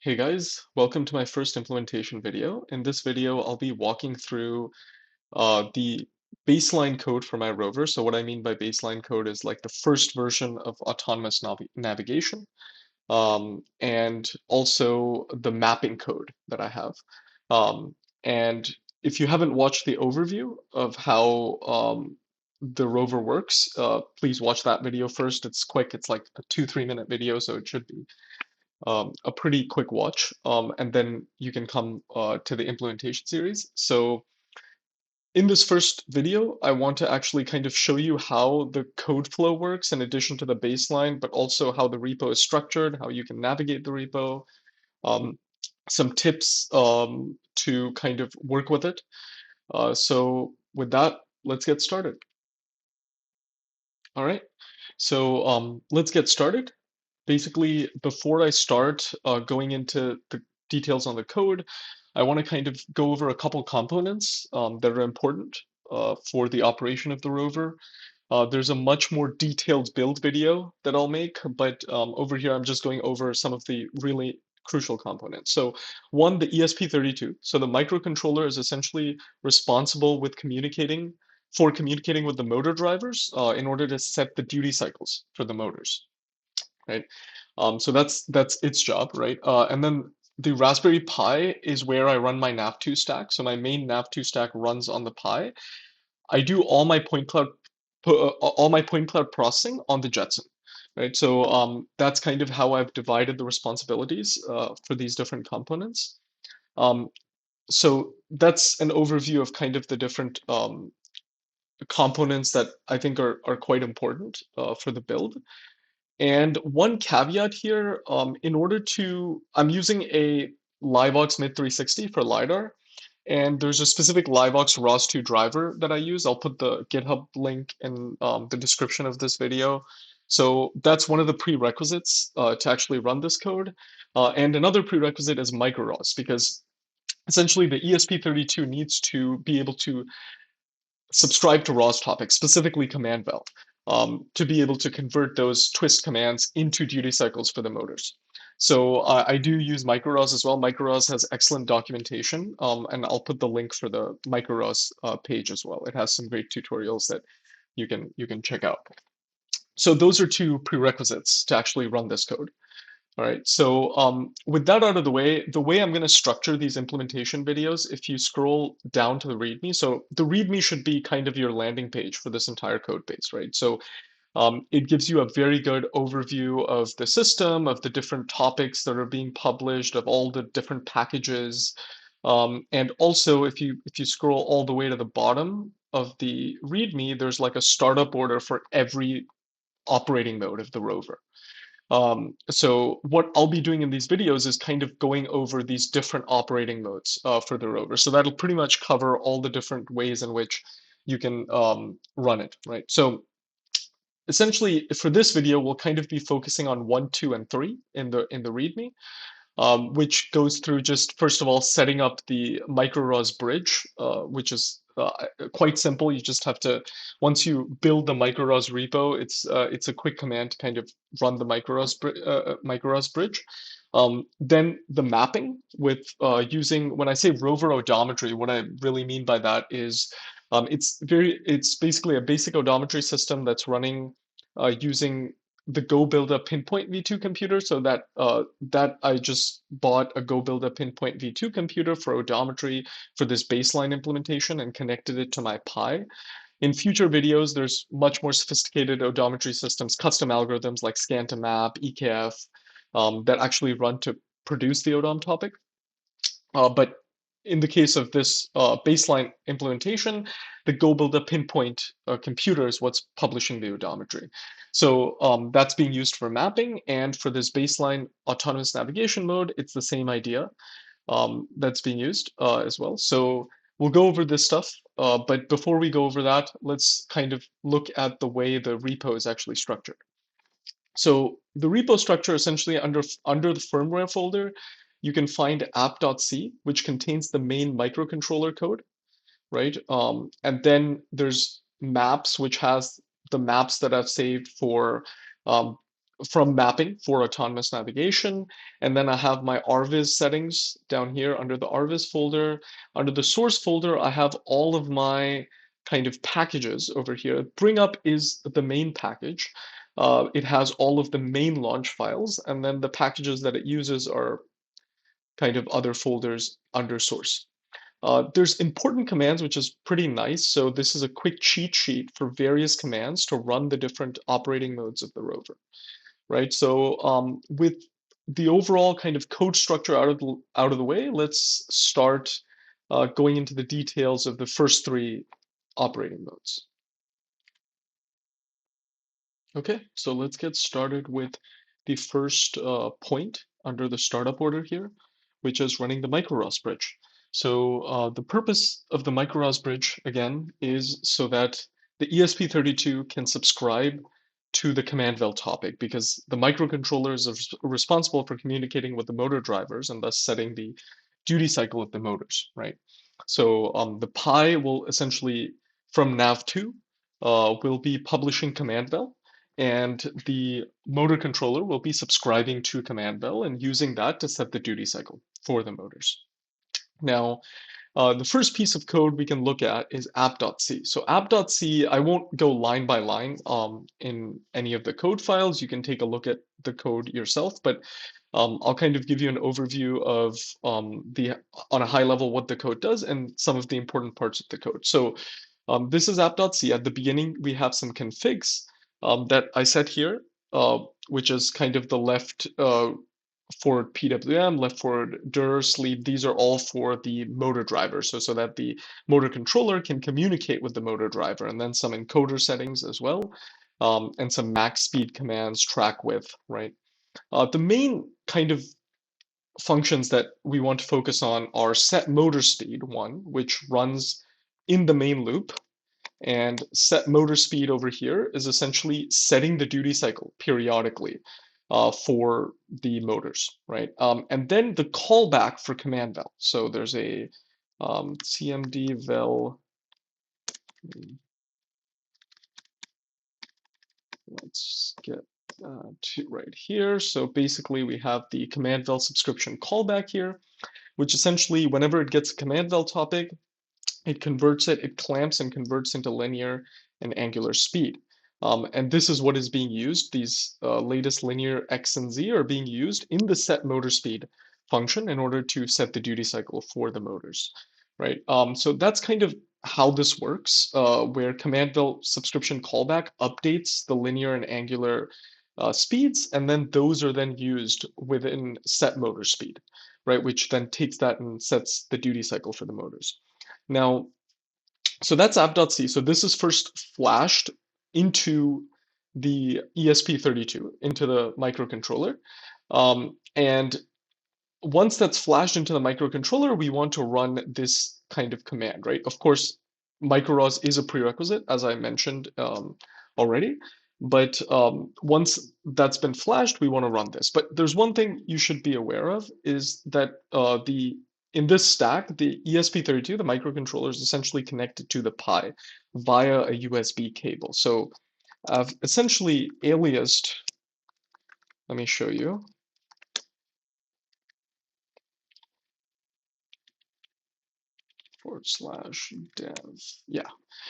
Hey guys, welcome to my first implementation video. In this video, I'll be walking through the baseline code for my rover. So what I mean by baseline code is like the first version of autonomous navigation, and also the mapping code that I have. And if you haven't watched the overview of how the rover works, please watch that video first. It's quick. It's like a 2-3 minute video, so it should be a pretty quick watch, and then you can come to the implementation series. So in this first video, I want to actually kind of show you how the code flow works in addition to the baseline, but also how the repo is structured, how you can navigate the repo, um, some tips to kind of work with it. So with that, let's get started. All right. So let's get started. Basically, before I start going into the details on the code, I want to kind of go over a couple components that are important for the operation of the rover. There's a much more detailed build video that I'll make, but over here I'm just going over some of the really crucial components. So one, the ESP32. So the microcontroller is essentially responsible with communicating with the motor drivers in order to set the duty cycles for the motors, right? So that's its job, right? And then the Raspberry Pi is where I run my nav2 stack. So my main nav2 stack runs on the Pi. I do all my point cloud processing on the Jetson, right? So that's kind of how I've divided the responsibilities for these different components. Um, so that's an overview of kind of the different components that I think are quite important for the build. And one caveat here, I'm using a Livox Mid 360 for LiDAR, and there's a specific Livox ROS2 driver that I use. I'll put the GitHub link in the description of this video. So that's one of the prerequisites to actually run this code. And another prerequisite is microROS, because essentially the ESP32 needs to be able to subscribe to ROS topics, specifically command val, to be able to convert those twist commands into duty cycles for the motors. So I do use MicroROS as well. MicroROS has excellent documentation, and I'll put the link for the MicroROS page as well. It has some great tutorials that you can check out. So those are two prerequisites to actually run this code. All right, so with that out of the way I'm going to structure these implementation videos, if you scroll down to the README, so the README should be kind of your landing page for this entire code base, right? So it gives you a very good overview of the system, of the different topics that are being published, of all the different packages. And also, if you scroll all the way to the bottom of the README, there's like a startup order for every operating mode of the rover. So what I'll be doing in these videos is kind of going over these different operating modes for the rover. So that'll pretty much cover all the different ways in which you can run it, right? So essentially for this video, we'll kind of be focusing on 1, 2, and 3 in the README, which goes through just first of all setting up the MicroROS bridge, which is quite simple. You just have to, once you build the MicroROS repo, it's a quick command to kind of run the MicroROS bridge. Then the mapping with using, when I say rover odometry, what I really mean by that is it's basically a basic odometry system that's running using the Go Builder Pinpoint V2 computer. So that I just bought a Go Builder Pinpoint V2 computer for odometry for this baseline implementation and connected it to my Pi. In future videos, there's much more sophisticated odometry systems, custom algorithms like scan to map, EKF, that actually run to produce the odom topic. But in the case of this baseline implementation, the Go Builder Pinpoint computer is what's publishing the odometry. So that's being used for mapping, and for this baseline autonomous navigation mode, it's the same idea that's being used as well. So we'll go over this stuff, but before we go over that, let's kind of look at the way the repo is actually structured. So the repo structure essentially under the firmware folder, you can find app.c, which contains the main microcontroller code, right? And then there's maps, which has the maps that I've saved for from mapping for autonomous navigation. And then I have my RViz settings down here under the RViz folder. Under the source folder, I have all of my kind of packages over here. Bring up is the main package. It has all of the main launch files, and then the packages that it uses are kind of other folders under source. There's important commands, which is pretty nice. So this is a quick cheat sheet for various commands to run the different operating modes of the rover, right? So with the overall kind of code structure out of the way, let's start going into the details of the first three operating modes. Okay, so let's get started with the first point under the startup order here, which is running the micro-ROS bridge. So the purpose of the micro-ROS bridge, again, is so that the ESP32 can subscribe to the command vel topic, because the microcontroller is responsible for communicating with the motor drivers and thus setting the duty cycle of the motors, right? So the Pi will essentially, from nav2, will be publishing command vel, and the motor controller will be subscribing to command vel and using that to set the duty cycle for the motors. Now, the first piece of code we can look at is app.c. So app.c, I won't go line by line in any of the code files. You can take a look at the code yourself, but I'll kind of give you an overview of on a high level, what the code does and some of the important parts of the code. So this is app.c. At the beginning, we have some configs that I set here, which is kind of the left forward PWM, left forward dir, sleep. These are all for the motor driver, so that the motor controller can communicate with the motor driver, and then some encoder settings as well, and some max speed commands, track width, right? The main kind of functions that we want to focus on are set motor speed, one, which runs in the main loop, and set motor speed over here is essentially setting the duty cycle periodically for the motors, right? And then the callback for command vel. So there's a cmd vel. Let's get to right here. So basically we have the command vel subscription callback here, which essentially whenever it gets a command vel topic, it converts it, it clamps and converts into linear and angular speed. And this is what is being used. These latest linear X and Z are being used in the set motor speed function in order to set the duty cycle for the motors, right? So that's kind of how this works, where command vel subscription callback updates the linear and angular speeds, and then those are then used within set motor speed, right? Which then takes that and sets the duty cycle for the motors. Now, so that's app.c. So this is first flashed into the ESP32, into the microcontroller. And once that's flashed into the microcontroller, we want to run this kind of command, right? Of course, micro-ROS is a prerequisite, as I mentioned already. But once that's been flashed, we want to run this. But there's one thing you should be aware of, is that in this stack, the ESP32, the microcontroller, is essentially connected to the Pi via a USB cable. So I've essentially aliased, let me show you. /dev. Yeah.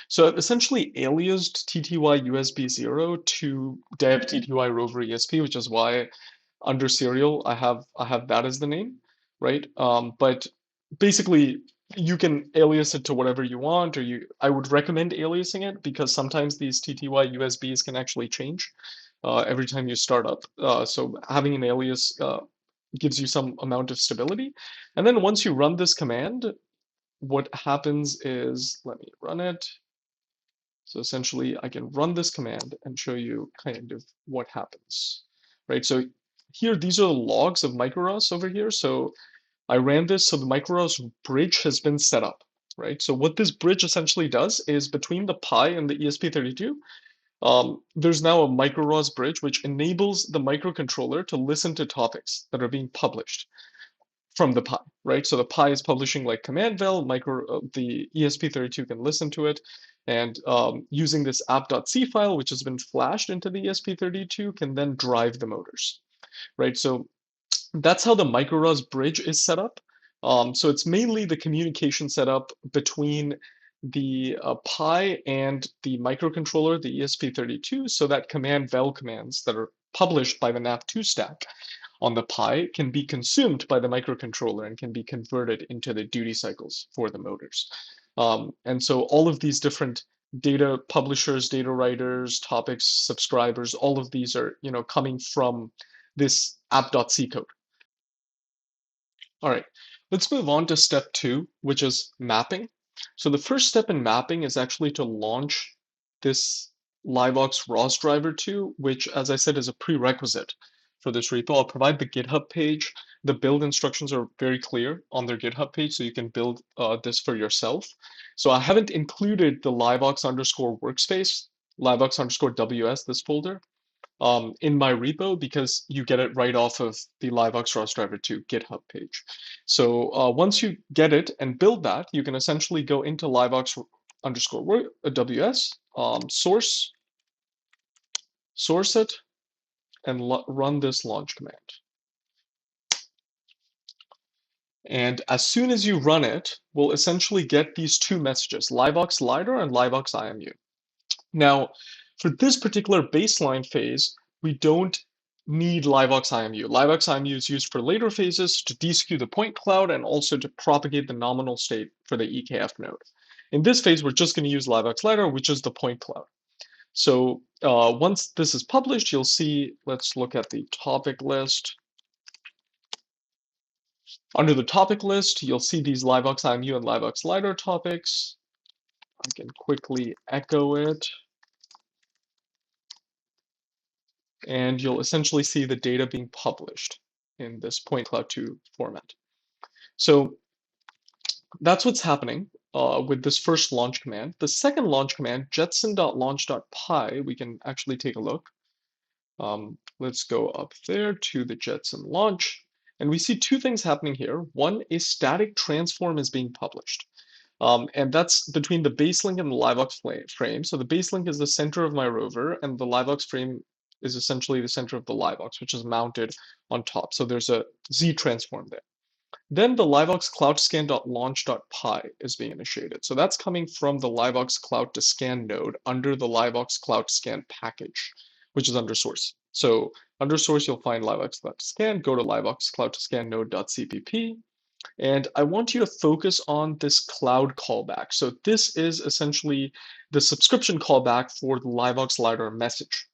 So I've essentially aliased TTY USB 0 to dev TTY Rover ESP, which is why under serial I have that as the name, right? But basically you can alias it to whatever you want, or I would recommend aliasing it, because sometimes these TTY USBs can actually change every time you start up. So having an alias gives you some amount of stability. And then once you run this command, what happens is, let me run it. So essentially I can run this command and show you kind of what happens, right? So here, these are the logs of micro-ROS over here. So I ran this, so the micro-ROS bridge has been set up, right? So what this bridge essentially does is, between the Pi and the ESP32, there's now a micro-ROS bridge which enables the microcontroller to listen to topics that are being published. from the Pi, right? So the Pi is publishing like command vel, the ESP32 can listen to it, and using this app.c file, which has been flashed into the ESP32, can then drive the motors, right? So that's how the micro bridge is set up. So it's mainly the communication setup between the Pi and the microcontroller, the ESP32, so that command vel commands that are published by the nav2 stack on the Pi can be consumed by the microcontroller and can be converted into the duty cycles for the motors. And so all of these different data publishers, data writers, topics, subscribers, all of these are, coming from this app.c code. All right, let's move on to step two, which is mapping. So the first step in mapping is actually to launch this LiveVox ROS driver 2, which, as I said, is a prerequisite for this repo. I'll provide the GitHub page. The build instructions are very clear on their GitHub page, so you can build this for yourself. So I haven't included the LiveVox underscore workspace, LiveVox underscore WS, this folder, in my repo because you get it right off of the LiveVox ROS driver 2 GitHub page. So once you get it and build that, you can essentially go into LiveVox underscore WS, source it, and run this launch command. And as soon as you run it, we'll essentially get these two messages, LiveVox LiDAR and LiveVox IMU. Now, for this particular baseline phase, we don't need LiveVox IMU. LiveVox IMU is used for later phases to deskew the point cloud and also to propagate the nominal state for the EKF node. In this phase, we're just going to use LiveVox LiDAR, which is the point cloud. So once this is published, you'll see, let's look at the topic list. Under the topic list, you'll see these LiveVox IMU and LiveVox LiDAR topics. I can quickly echo it. And you'll essentially see the data being published in this point cloud 2 format. So that's what's happening with this first launch command. The second launch command, jetson.launch.py, we can actually take a look. Let's go up there to the Jetson launch, and we see two things happening here. One, a static transform is being published. And that's between the baselink and the LiveVox frame. So the baselink is the center of my rover, and the LiveVox frame is essentially the center of the LiveVox, which is mounted on top. So there's a Z transform there. Then the LiveVox cloud2scan.launch.py is being initiated. So that's coming from the LiveVox cloud2scan node under the LiveVox cloud2scan package, which is under source. So under source, you'll find LiveVox cloud2scan, go to LiveVox cloud2scan node.cpp. And I want you to focus on this cloud callback. So this is essentially the subscription callback for the LiveVox LiDAR message.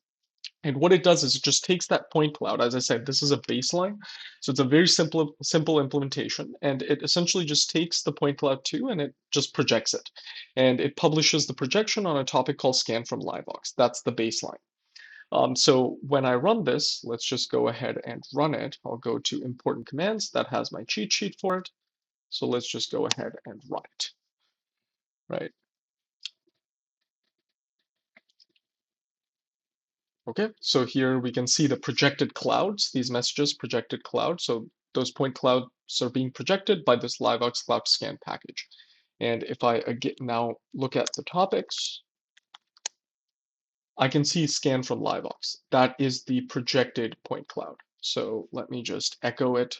And what it does is it just takes that point cloud. As I said, this is a baseline. So it's a very simple implementation. And it essentially just takes the point cloud 2 and it just projects it. And it publishes the projection on a topic called scan from LiveVox. That's the baseline. So when I run this, let's just go ahead and run it. I'll go to important commands. That has my cheat sheet for it. So let's just go ahead and run it, right? Okay, so here we can see the projected clouds, these messages projected cloud. So those point clouds are being projected by this LiveVox cloud scan package. And if I now look at the topics, I can see scan from LiveVox. That is the projected point cloud. So let me just echo it.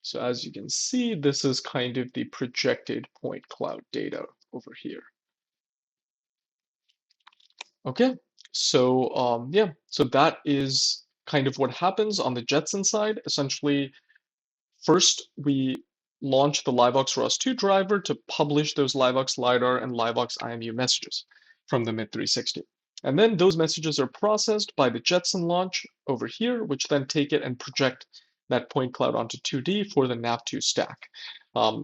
So as you can see, this is kind of the projected point cloud data over here. Okay, so yeah, so that is kind of what happens on the Jetson side. Essentially, first we launch the LiveVox ROS2 driver to publish those LiveVox LiDAR and LiveVox IMU messages from the MID360. And then those messages are processed by the Jetson launch over here, which then take it and project that point cloud onto 2D for the nav2 stack.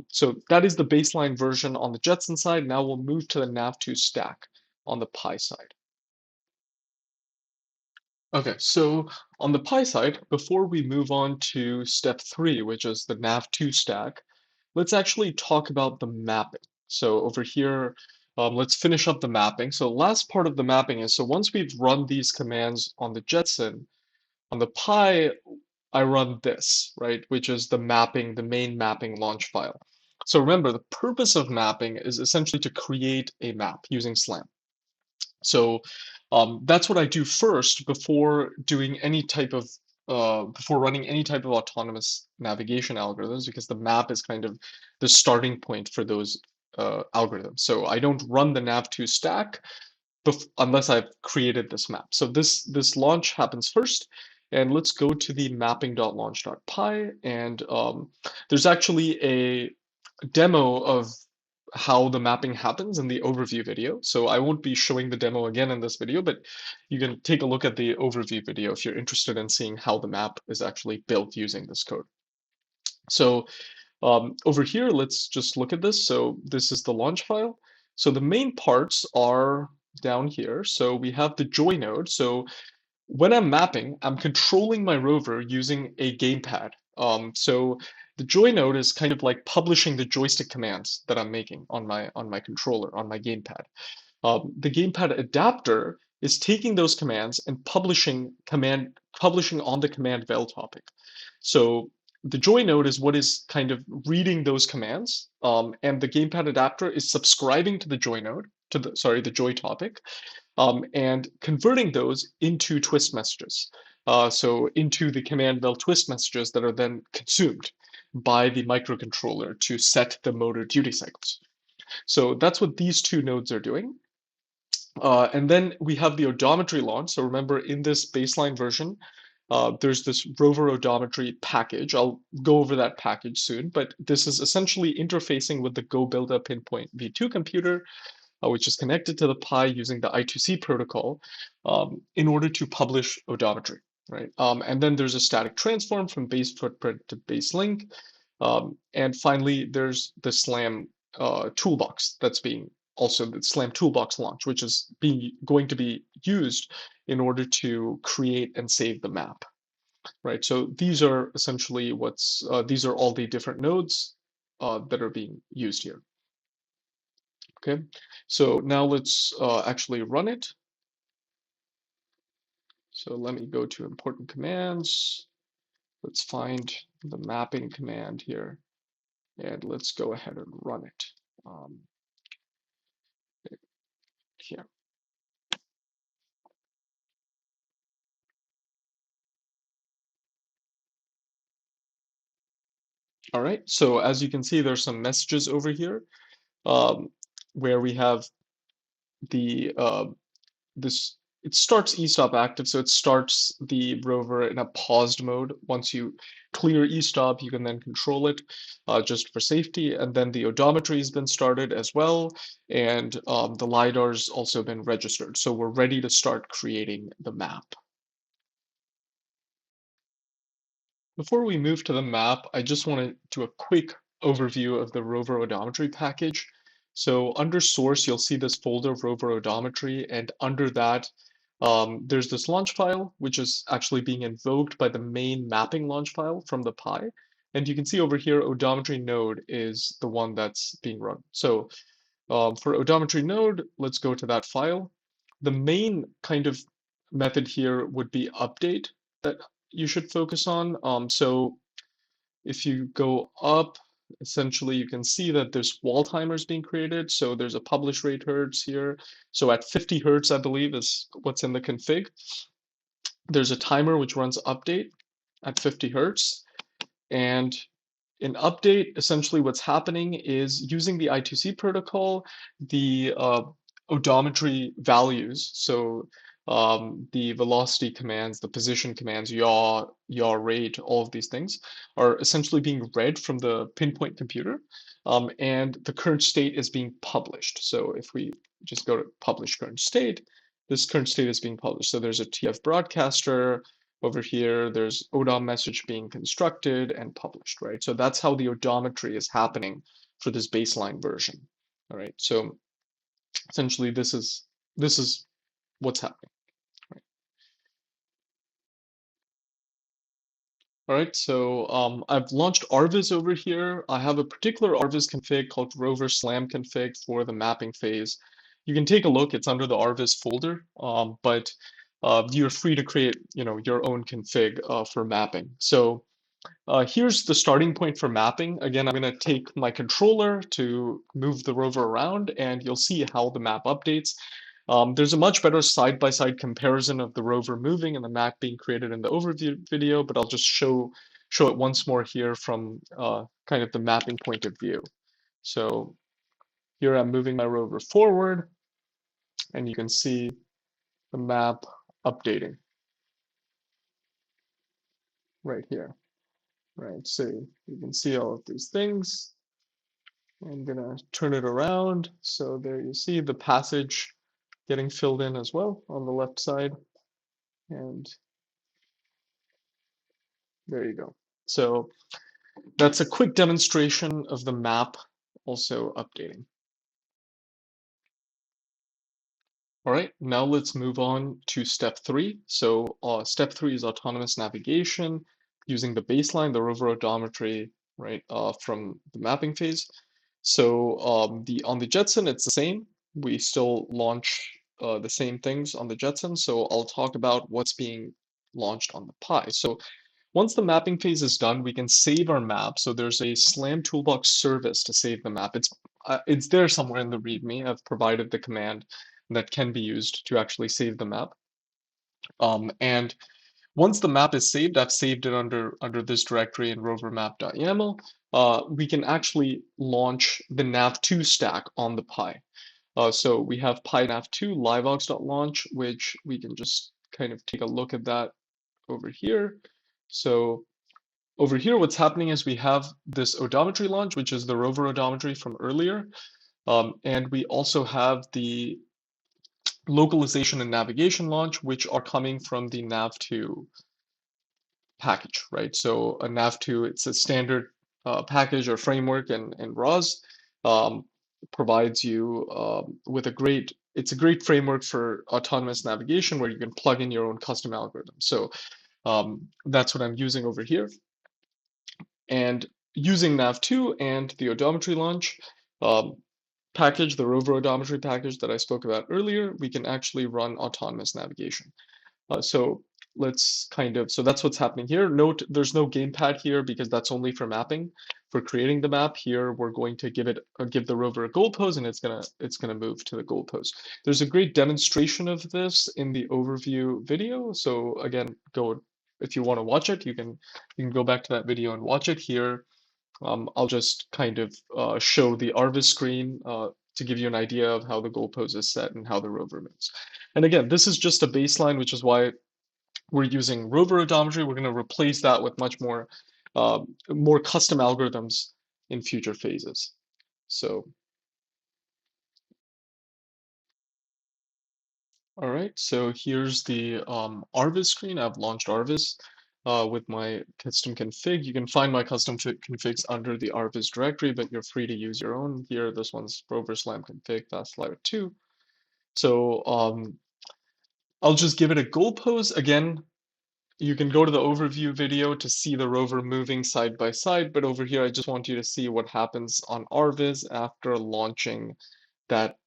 So that is the baseline version on the Jetson side. Now we'll move to the nav2 stack on the Pi side. Okay, so on the Pi side, before we move on to step 3, which is the nav2 stack, let's actually talk about the mapping. So over here, let's finish up the mapping. So last part of the mapping is, so once we've run these commands on the Jetson, on the Pi, I run this, right, which is the mapping, the main mapping launch file. So remember, the purpose of mapping is essentially to create a map using SLAM. So that's what I do first before doing any type of before running any type of autonomous navigation algorithms, because the map is kind of the starting point for those algorithms. So I don't run the nav2 stack unless I've created this map. So this launch happens first, and let's go to the mapping.launch.py, and there's actually a demo of how the mapping happens in the overview video. So I won't be showing the demo again in this video, but you can take a look at the overview video if you're interested in seeing how the map is actually built using this code. So over here, let's just look at this. So this is the launch file. So the main parts are down here. So we have the joy node. So when I'm mapping, I'm controlling my rover using a gamepad. So the joy node is kind of like publishing the joystick commands that I'm making on my controller, on my gamepad. The gamepad adapter is taking those commands and publishing on the command vel topic. So the joy node is what is kind of reading those commands, and the gamepad adapter is subscribing to the joy node, to the joy topic, and converting those into twist messages. So into the command vel twist messages that are then consumed by the microcontroller to set the motor duty cycles. So that's what these two nodes are doing. And then we have the odometry launch. So remember, in this baseline version, there's this Rover odometry package. I'll go over that package soon, but this is essentially interfacing with the Go Builder Pinpoint V2 computer, which is connected to the Pi using the I2C protocol in order to publish odometry, right? And then there's a static transform from base footprint to base link. And finally, there's the SLAM toolbox that's being also the SLAM toolbox launch, which is going to be used in order to create and save the map, right? So these are essentially these are all the different nodes that are being used here. Okay, so now let's actually run it. So let me go to important commands. Let's find the mapping command here, and let's go ahead and run it. Here. All right, so as you can see, there's some messages over here um, where we have the this it starts eStop active, so it starts the rover in a paused mode. Once you clear eStop, you can then control it just for safety. And then the odometry has been started as well, and the LiDAR's also been registered. So we're ready to start creating the map. Before we move to the map, I just want to do a quick overview of the rover odometry package. So under source, you'll see this folder rover odometry, and under that, there's this launch file, which is actually being invoked by the main mapping launch file from the Pi. And you can see over here, odometry node is the one that's being run. So for odometry node, let's go to that file. The main kind of method here would be update that you should focus on. So if you go up, essentially you can see that there's wall timers being created. So there's a publish rate hertz here. So at 50 hertz, I believe, is what's in the config. There's a timer which runs update at 50 hertz. And in update, essentially what's happening is using the I2C protocol, the odometry values, so the velocity commands, the position commands, yaw rate, all of these things are essentially being read from the pinpoint computer, and the current state is being published. So if we just go to publish current state, this current state is being published. So there's a TF broadcaster, over here, there's ODOM message being constructed and published, right? So that's how the odometry is happening for this baseline version. All right. So essentially, this is what's happening. Right? All right, so I've launched Arvis over here. I have a particular Arvis config called Rover Slam config for the mapping phase. You can take a look, it's under the Arvis folder, but you're free to create, your own config for mapping. So here's the starting point for mapping. Again, I'm going to take my controller to move the rover around, and you'll see how the map updates. There's a much better side-by-side comparison of the rover moving and the map being created in the overview video, but I'll just show it once more here from kind of the mapping point of view. So here I'm moving my rover forward, and you can see the map updating right here. Right, so you can see all of these things. I'm gonna turn it around. So there you see the passage getting filled in as well on the left side. And there you go. So that's a quick demonstration of the map also updating. All right, now let's move on to step three. So step three is autonomous navigation using the baseline, the rover odometry, right, from the mapping phase. So on the Jetson, it's the same. We still launch the same things on the Jetson. So I'll talk about what's being launched on the Pi. So once the mapping phase is done, we can save our map. So there's a Slam Toolbox service to save the map. It's there somewhere in the README. I've provided the command that can be used to actually save the map. And once the map is saved, I've saved it under this directory in rovermap.yaml. We can actually launch the nav2 stack on the Pi. So we have pi nav2 liveaux.launch, which we can just kind of take a look at that over here. So over here, what's happening is we have this odometry launch, which is the rover odometry from earlier. And we also have the localization and navigation launch, which are coming from the nav2 package, right? So a nav2, it's a standard package or framework, and ROS provides you with it's a great framework for autonomous navigation where you can plug in your own custom algorithm. So that's what I'm using over here. And using nav2 and the odometry launch um, package, the rover odometry package that I spoke about earlier, we can actually run autonomous navigation. So so that's what's happening here. Note there's no gamepad here because that's only for mapping. For creating the map here, we're going to give the rover a goal pose, and it's gonna move to the goal pose. There's a great demonstration of this in the overview video. So again, if you want to watch it, you can go back to that video and watch it here. I'll just kind of show the Arvis screen to give you an idea of how the goal pose is set and how the rover moves. And again, this is just a baseline, which is why we're using rover odometry. We're going to replace that with much more custom algorithms in future phases. So, all right, so here's the Arvis screen. I've launched Arvis with my custom config. You can find my custom configs under the Arvis directory, but you're free to use your own here. This one's rover slam config, that's layer 2. So I'll just give it a goal pose. Again, you can go to the overview video to see the rover moving side by side, but over here I just want you to see what happens on Arvis after launching that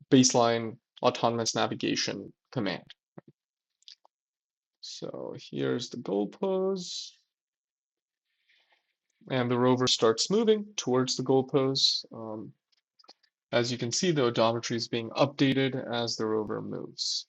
baseline autonomous navigation command. So here's the goal pose, and the rover starts moving towards the goal pose. As you can see, the odometry is being updated as the rover moves.